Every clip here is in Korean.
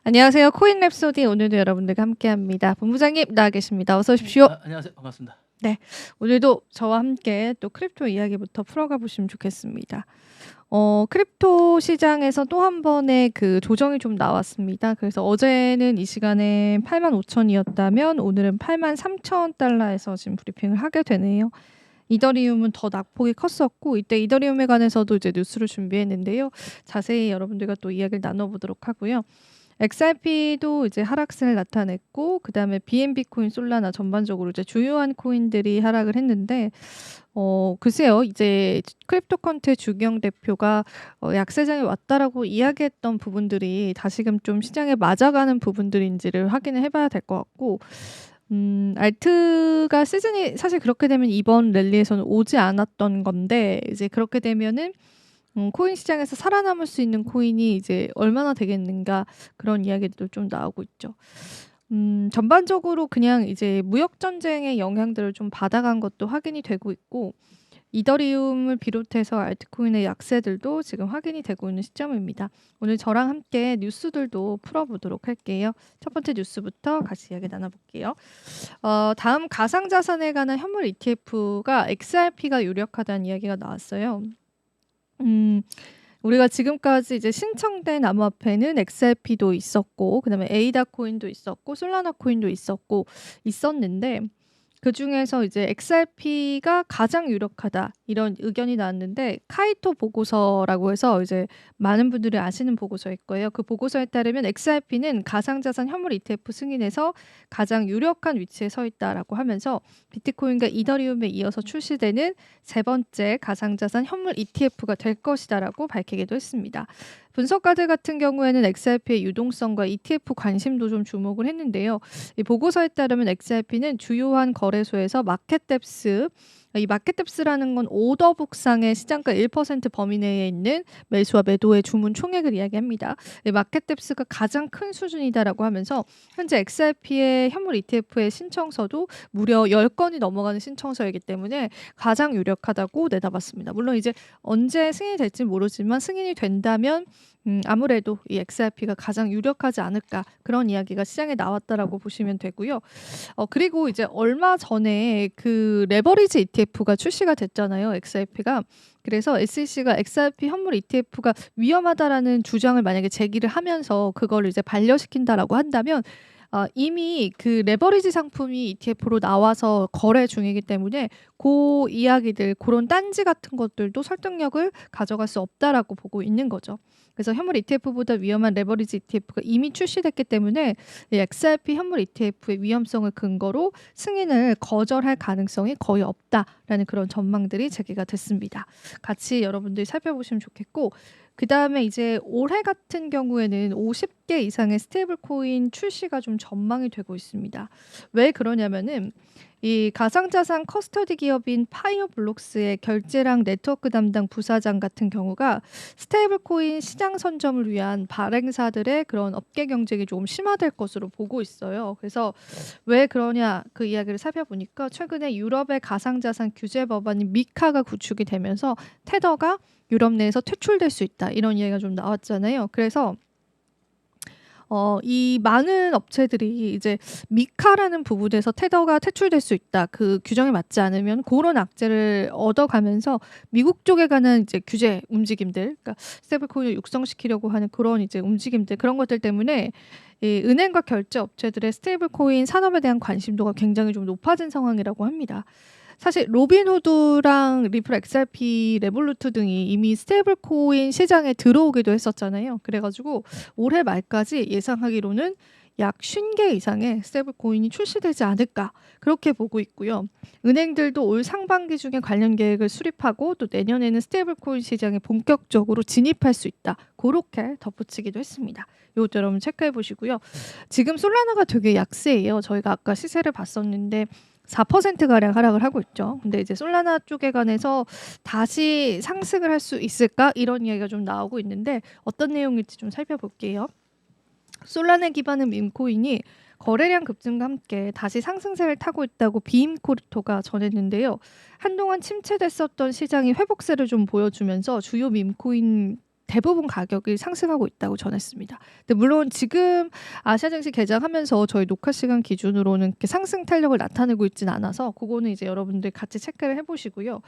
안녕하세요. 코인 랩소디 오늘도 여러분들과 함께합니다. 본부장님 나와 계십니다. 어서 오십시오. 안녕하세요. 반갑습니다. 네, 오늘도 저와 함께 또 크립토 이야기부터 풀어가 보시면 좋겠습니다. 크립토 시장에서 또 한 번의 그 조정이 좀 나왔습니다. 그래서 어제는 이 시간에 85,000이었다면 오늘은 83,000달러에서 지금 브리핑을 하게 되네요. 이더리움은 더 낙폭이 컸었고 이때 이더리움에 관해서도 이제 뉴스를 준비했는데요. 자세히 여러분들과 또 이야기를 나눠보도록 하고요. XRP도 이제 하락세를 나타냈고 그다음에 BNB 코인, 솔라나 전반적으로 이제 주요한 코인들이 하락을 했는데 글쎄요. 이제 크립토컨트의 주경 대표가 약세장에 왔다라고 이야기했던 부분들이 다시금 좀 시장에 맞아가는 부분들인지를 확인을 해봐야 될 것 같고 알트가 시즌이 사실 그렇게 되면 이번 랠리에서는 오지 않았던 건데 이제 그렇게 되면은 코인 시장에서 살아남을 수 있는 코인이 이제 얼마나 되겠는가 그런 이야기들도 좀 나오고 있죠. 전반적으로 그냥 이제 무역 전쟁의 영향들을 좀 받아간 것도 확인이 되고 있고 이더리움을 비롯해서 알트코인의 약세들도 지금 확인이 되고 있는 시점입니다. 오늘 저랑 함께 뉴스들도 풀어보도록 할게요. 첫 번째 뉴스부터 같이 이야기 나눠볼게요. 다음 가상자산에 관한 현물 ETF가 XRP가 유력하다는 이야기가 나왔어요. 우리가 지금까지 이제 신청된 암호화폐는 XRP도 있었고 그다음에 에이다 코인도 있었고 솔라나 코인도 있었는데 그중에서 이제 XRP가 가장 유력하다 이런 의견이 나왔는데 카이토 보고서라고 해서 이제 많은 분들이 아시는 보고서일 거예요. 그 보고서에 따르면 XRP는 가상자산 현물 ETF 승인에서 가장 유력한 위치에 서 있다라고 하면서 비트코인과 이더리움에 이어서 출시되는 세 번째 가상자산 현물 ETF가 될 것이다라고 밝히기도 했습니다. 분석가들 같은 경우에는 XRP의 유동성과 ETF 관심도 좀 주목을 했는데요. 이 보고서에 따르면 XRP는 주요한 거래소에서 마켓뎁스, 이 마켓뎁스라는 건 오더북상의 시장가 1% 범위 내에 있는 매수와 매도의 주문 총액을 이야기합니다. 이 마켓뎁스가 가장 큰 수준이다라고 하면서 현재 XRP의 현물 ETF의 신청서도 무려 10건이 넘어가는 신청서이기 때문에 가장 유력하다고 내다봤습니다. 물론 이제 언제 승인이 될지 모르지만 승인이 된다면 아무래도 이 XRP가 가장 유력하지 않을까 그런 이야기가 시장에 나왔다라고 보시면 되고요. 그리고 이제 얼마 전에 그 레버리지 ETF가 출시가 됐잖아요. XRP가. 그래서 SEC가 XRP 현물 ETF가 위험하다라는 주장을 만약에 제기를 하면서 그걸 이제 반려시킨다라고 한다면 이미 그 레버리지 상품이 ETF로 나와서 거래 중이기 때문에 그 이야기들 그런 딴지 같은 것들도 설득력을 가져갈 수 없다라고 보고 있는 거죠. 그래서 현물 ETF보다 위험한 레버리지 ETF가 이미 출시됐기 때문에 이 XRP 현물 ETF의 위험성을 근거로 승인을 거절할 가능성이 거의 없다라는 그런 전망들이 제기가 됐습니다. 같이 여러분들이 살펴보시면 좋겠고 그다음에 이제 올해 같은 경우에는 50개 이상의 스테이블 코인 출시가 좀 전망이 되고 있습니다. 왜 그러냐면은 이 가상자산 커스터디 기업인 파이어블록스의 결제랑 네트워크 담당 부사장 같은 경우가 스테이블 코인 시장 선점을 위한 발행사들의 그런 업계 경쟁이 조금 심화될 것으로 보고 있어요. 그래서 왜 그러냐 그 이야기를 살펴보니까 최근에 유럽의 가상자산 규제 법안인 미카가 구축이 되면서 테더가 유럽 내에서 퇴출될 수 있다 이런 이야기가 좀 나왔잖아요. 그래서 이 많은 업체들이 이제 미카라는 부분에서 테더가 퇴출될 수 있다. 그 규정에 맞지 않으면 그런 악재를 얻어가면서 미국 쪽에 관한 이제 규제 움직임들, 그러니까 스테이블코인을 육성시키려고 하는 그런 이제 움직임들 그런 것들 때문에 이 은행과 결제 업체들의 스테이블코인 산업에 대한 관심도가 굉장히 좀 높아진 상황이라고 합니다. 사실 로빈후드랑 리플 XRP, 레볼루트 등이 이미 스테이블 코인 시장에 들어오기도 했었잖아요. 그래가지고 올해 말까지 예상하기로는 약 50개 이상의 스테이블 코인이 출시되지 않을까 그렇게 보고 있고요. 은행들도 올 상반기 중에 관련 계획을 수립하고 또 내년에는 스테이블 코인 시장에 본격적으로 진입할 수 있다. 그렇게 덧붙이기도 했습니다. 이것도 여러분 체크해 보시고요. 지금 솔라나가 되게 약세예요. 저희가 아까 시세를 봤었는데 4%가량 하락을 하고 있죠. 근데 이제 솔라나 쪽에 관해서 다시 상승을 할 수 있을까? 이런 이야기가 좀 나오고 있는데 어떤 내용일지 좀 살펴볼게요. 솔라나 기반의 밈코인이 거래량 급증과 함께 다시 상승세를 타고 있다고 비임코르토가 전했는데요. 한동안 침체됐었던 시장이 회복세를 좀 보여주면서 주요 밈코인 대부분 가격이 상승하고 있다고 전했습니다. 근데 물론 지금 아시아 증시 개장하면서 저희 녹화 시간 기준으로는 이렇게 상승 탄력을 나타내고 있진 않아서 그거는 이제 여러분들 같이 체크를 해보시고요.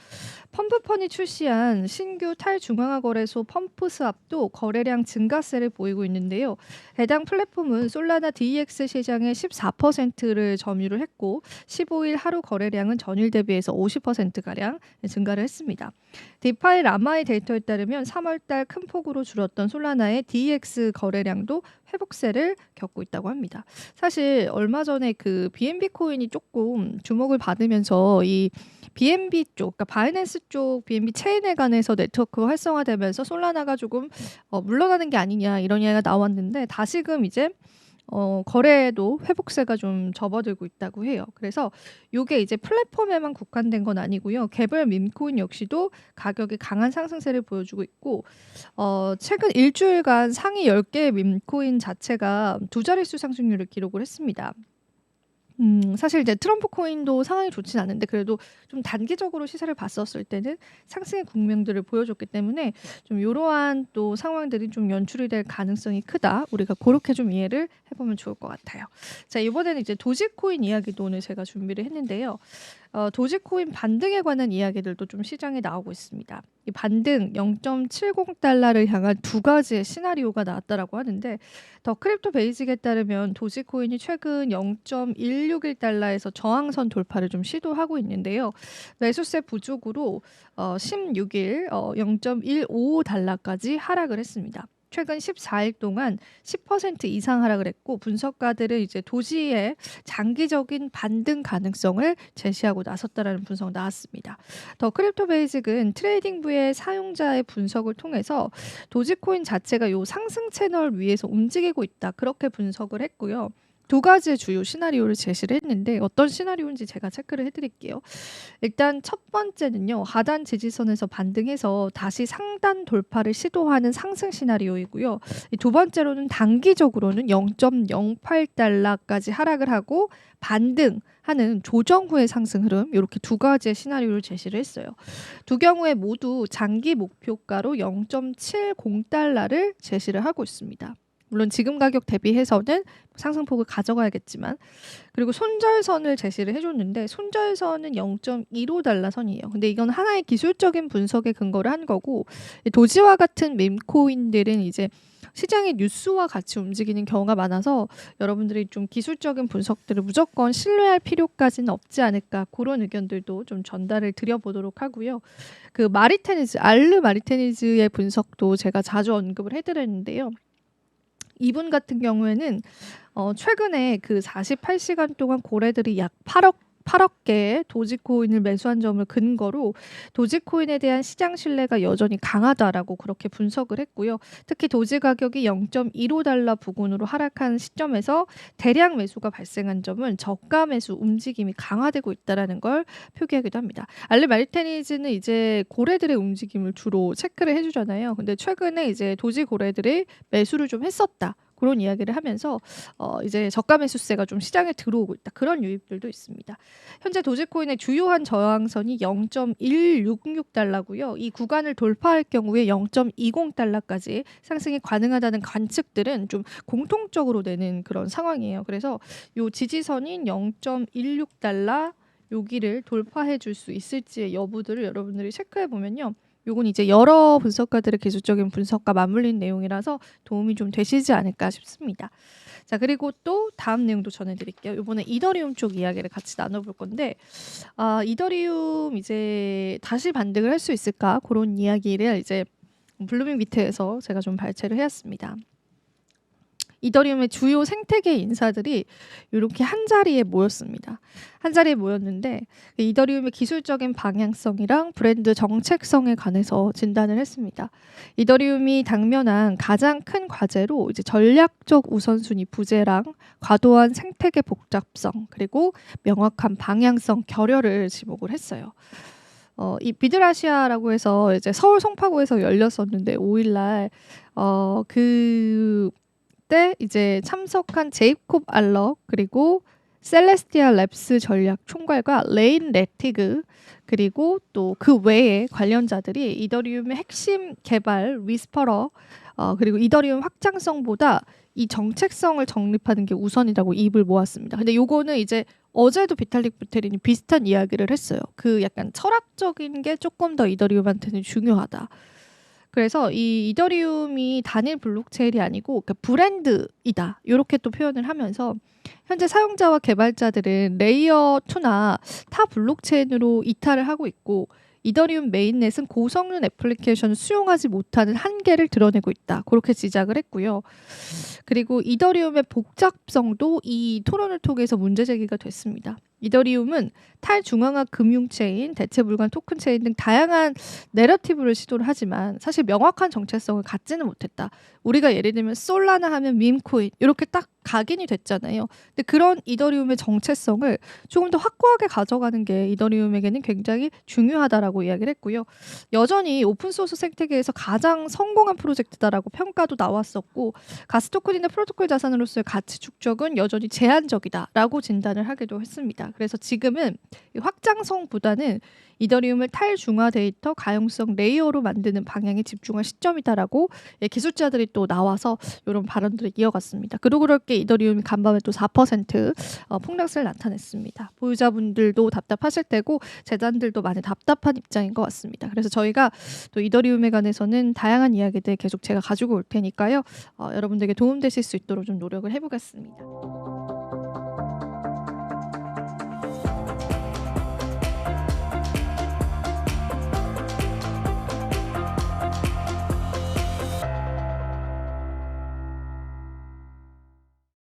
펌프펀이 출시한 신규 탈중앙화 거래소 펌프스왑도 거래량 증가세를 보이고 있는데요. 해당 플랫폼은 솔라나 DEX 시장의 14%를 점유를 했고 15일 하루 거래량은 전일 대비해서 50%가량 증가를 했습니다. 디파이 라마의 데이터에 따르면 3월달 큰 폭으로 줄었던 솔라나의 DEX 거래량도 회복세를 겪고 있다고 합니다. 사실 얼마 전에 그 BNB 코인이 조금 주목을 받으면서 이 BNB 쪽, 그러니까 바이낸스 쪽 BNB 체인에 관해서 네트워크 활성화되면서 솔라나가 조금 물러나는 게 아니냐 이런 이야기가 나왔는데 다시금 이제 거래에도 회복세가 좀 접어들고 있다고 해요. 그래서 요게 이제 플랫폼에만 국한된 건 아니고요. 개별 밈코인 역시도 가격이 강한 상승세를 보여주고 있고 최근 일주일간 상위 10개의 밈코인 자체가 두 자릿수 상승률을 기록을 했습니다. 사실 이제 트럼프 코인도 상황이 좋진 않은데 그래도 좀 단기적으로 시세를 봤었을 때는 상승의 국면들을 보여줬기 때문에 좀 이러한 또 상황들이 좀 연출이 될 가능성이 크다. 우리가 그렇게 좀 이해를 해보면 좋을 것 같아요. 자, 이번에는 이제 도지코인 이야기도 오늘 제가 준비를 했는데요. 도지코인 반등에 관한 이야기들도 좀 시장에 나오고 있습니다. 이 반등 0.70달러를 향한 두 가지의 시나리오가 나왔다라고 하는데 더 크립토 베이직에 따르면 도지코인이 최근 0.161달러에서 저항선 돌파를 좀 시도하고 있는데요. 매수세 부족으로 16일 0.155달러까지 하락을 했습니다. 최근 14일 동안 10% 이상 하락을 했고 분석가들은 이제 도지의 장기적인 반등 가능성을 제시하고 나섰다라는 분석 나왔습니다. 더 크립토 베이직은 트레이딩부의 사용자의 분석을 통해서 도지코인 자체가 요 상승 채널 위에서 움직이고 있다. 그렇게 분석을 했고요. 두 가지의 주요 시나리오를 제시를 했는데 어떤 시나리오인지 제가 체크를 해드릴게요. 일단 첫 번째는요. 하단 지지선에서 반등해서 다시 상단 돌파를 시도하는 상승 시나리오이고요. 두 번째로는 단기적으로는 0.08달러까지 하락을 하고 반등하는 조정 후의 상승 흐름 이렇게 두 가지의 시나리오를 제시를 했어요. 두 경우에 모두 장기 목표가로 0.70달러를 제시를 하고 있습니다. 물론 지금 가격 대비해서는 상승폭을 가져가야겠지만 그리고 손절선을 제시를 해줬는데 손절선은 0.15달러 선이에요. 근데 이건 하나의 기술적인 분석에 근거를 한 거고 도지와 같은 밈코인들은 이제 시장의 뉴스와 같이 움직이는 경우가 많아서 여러분들이 좀 기술적인 분석들을 무조건 신뢰할 필요까지는 없지 않을까 그런 의견들도 좀 전달을 드려보도록 하고요. 그 마리테니즈, 알르 마리테니즈의 분석도 제가 자주 언급을 해드렸는데요. 이분 같은 경우에는 최근에 그 48시간 동안 고래들이 약 8억 개의 도지코인을 매수한 점을 근거로 도지코인에 대한 시장 신뢰가 여전히 강하다라고 그렇게 분석을 했고요. 특히 도지 가격이 0.15달러 부근으로 하락한 시점에서 대량 매수가 발생한 점은 저가 매수 움직임이 강화되고 있다는 걸 표기하기도 합니다. 알르 마리테니즈는 이제 고래들의 움직임을 주로 체크를 해주잖아요. 근데 최근에 이제 도지 고래들이 매수를 좀 했었다. 그런 이야기를 하면서 이제 저가 매수세가 좀 시장에 들어오고 있다. 그런 유입들도 있습니다. 현재 도지코인의 주요한 저항선이 0.166달러고요. 이 구간을 돌파할 경우에 0.20달러까지 상승이 가능하다는 관측들은 좀 공통적으로 내는 그런 상황이에요. 그래서 요 지지선인 0.16달러 여기를 돌파해 줄 수 있을지의 여부들을 여러분들이 체크해 보면요. 요건 이제 여러 분석가들의 기술적인 분석과 맞물린 내용이라서 도움이 좀 되시지 않을까 싶습니다. 자, 그리고 또 다음 내용도 전해드릴게요. 이번에 이더리움 쪽 이야기를 같이 나눠볼 건데 이더리움 이제 다시 반등을 할 수 있을까? 그런 이야기를 이제 블루밍 비트에서 제가 좀 발췌를 해왔습니다. 이더리움의 주요 생태계 인사들이 이렇게 한 자리에 모였습니다. 한 자리에 모였는데 이더리움의 기술적인 방향성이랑 브랜드 정책성에 관해서 진단을 했습니다. 이더리움이 당면한 가장 큰 과제로 이제 전략적 우선순위 부재랑 과도한 생태계 복잡성 그리고 명확한 방향성 결여를 지목을 했어요. 이 비드라시아라고 해서 이제 서울 송파구에서 열렸었는데 5일날 그때 이제 참석한 제이콥 알럭 그리고 셀레스티아 랩스 전략 총괄과 레인 레티그 그리고 또 그 외에 관련자들이 이더리움의 핵심 개발 위스퍼러 그리고 이더리움 확장성보다 이 정책성을 정립하는 게 우선이라고 입을 모았습니다. 근데 요거는 이제 어제도 비탈릭 부테린이 비슷한 이야기를 했어요. 그 약간 철학적인 게 조금 더 이더리움한테는 중요하다. 그래서 이 이더리움이 단일 블록체인이 아니고 그 브랜드이다. 요렇게 또 표현을 하면서 현재 사용자와 개발자들은 레이어 2나 타 블록체인으로 이탈을 하고 있고 이더리움 메인넷은 고성능 애플리케이션을 수용하지 못하는 한계를 드러내고 있다. 그렇게 지적을 했고요. 그리고 이더리움의 복잡성도 이 토론을 통해서 문제 제기가 됐습니다. 이더리움은 탈중앙화 금융체인, 대체불가능 토큰체인 등 다양한 내러티브를 시도를 하지만 사실 명확한 정체성을 갖지는 못했다. 우리가 예를 들면 솔라나 하면 밈코인 이렇게 딱 각인이 됐잖아요. 근데 그런 이더리움의 정체성을 조금 더 확고하게 가져가는 게 이더리움에게는 굉장히 중요하다라고 이야기를 했고요. 여전히 오픈소스 생태계에서 가장 성공한 프로젝트다라고 평가도 나왔었고 가스토큰이나 프로토콜 자산으로서의 가치 축적은 여전히 제한적이다라고 진단을 하기도 했습니다. 그래서 지금은 이 확장성보다는 이더리움을 탈중화 데이터 가용성 레이어로 만드는 방향에 집중할 시점이다라고 기술자들이 또 나와서 이런 발언들을 이어갔습니다. 그러고 그렇게 이더리움이 간밤에 또 4% 폭락세를 나타냈습니다. 보유자분들도 답답하실 테고 재단들도 많이 답답한 입장인 것 같습니다. 그래서 저희가 또 이더리움에 관해서는 다양한 이야기들 계속 제가 가지고 올 테니까요. 여러분들에게 도움되실 수 있도록 좀 노력을 해보겠습니다.